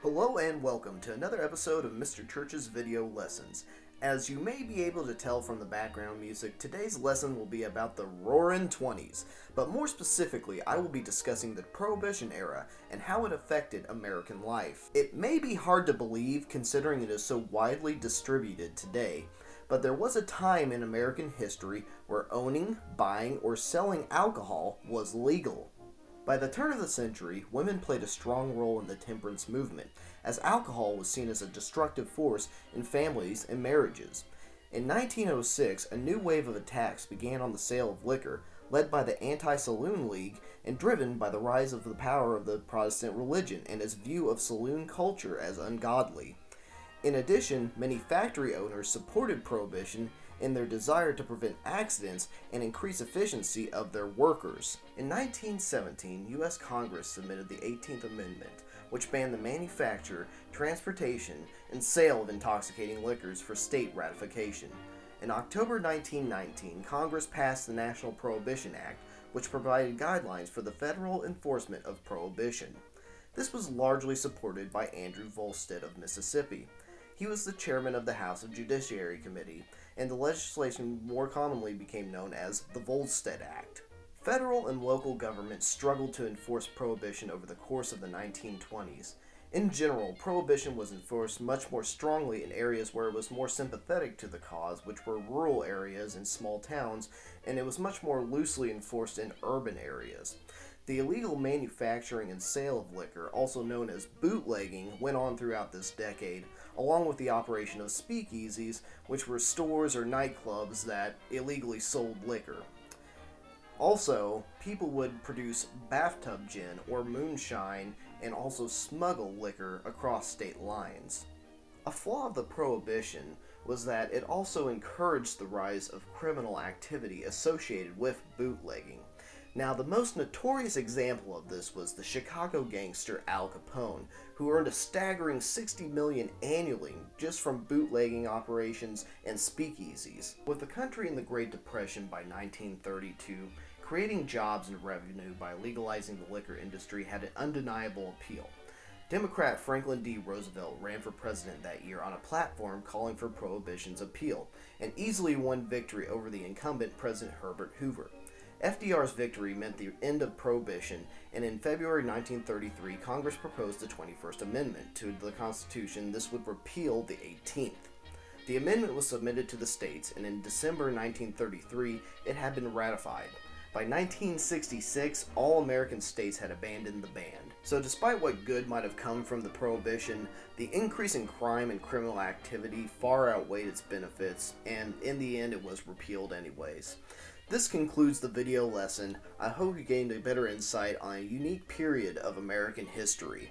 Hello and welcome to another episode of Mr. Church's Video Lessons. As you may be able to tell from the background music, today's lesson will be about the Roaring Twenties, but more specifically, I will be discussing the Prohibition era and how it affected American life. It may be hard to believe considering it is so widely distributed today, but there was a time in American history where owning, buying, or selling alcohol was legal. By the turn of the century, women played a strong role in the temperance movement, as alcohol was seen as a destructive force in families and marriages. In 1906, a new wave of attacks began on the sale of liquor, led by the Anti-Saloon League and driven by the rise of the power of the Protestant religion and its view of saloon culture as ungodly. In addition, many factory owners supported Prohibition in their desire to prevent accidents and increase efficiency of their workers. In 1917, U.S. Congress submitted the 18th Amendment, which banned the manufacture, transportation, and sale of intoxicating liquors for state ratification. In October 1919, Congress passed the National Prohibition Act, which provided guidelines for the federal enforcement of prohibition. This was largely supported by Andrew Volstead of Mississippi. He was the chairman of the House Judiciary Committee, and the legislation more commonly became known as the Volstead Act. Federal and local governments struggled to enforce prohibition over the course of the 1920s. In general, prohibition was enforced much more strongly in areas where it was more sympathetic to the cause, which were rural areas and small towns, and it was much more loosely enforced in urban areas. The illegal manufacturing and sale of liquor, also known as bootlegging, went on throughout this decade, along with the operation of speakeasies, which were stores or nightclubs that illegally sold liquor. Also, people would produce bathtub gin or moonshine and also smuggle liquor across state lines. A flaw of the prohibition was that it also encouraged the rise of criminal activity associated with bootlegging. Now, the most notorious example of this was the Chicago gangster Al Capone, who earned a staggering $60 million annually just from bootlegging operations and speakeasies. With the country in the Great Depression by 1932, creating jobs and revenue by legalizing the liquor industry had an undeniable appeal. Democrat Franklin D. Roosevelt ran for president that year on a platform calling for Prohibition's appeal, and easily won victory over the incumbent President Herbert Hoover. FDR's victory meant the end of Prohibition, and in February 1933, Congress proposed the 21st Amendment to the Constitution. This would repeal the 18th. The amendment was submitted to the states, and in December 1933, it had been ratified. By 1966, all American states had abandoned the ban. So despite what good might have come from the Prohibition, the increase in crime and criminal activity far outweighed its benefits, and in the end it was repealed anyways. This concludes the video lesson. I hope you gained a better insight on a unique period of American history.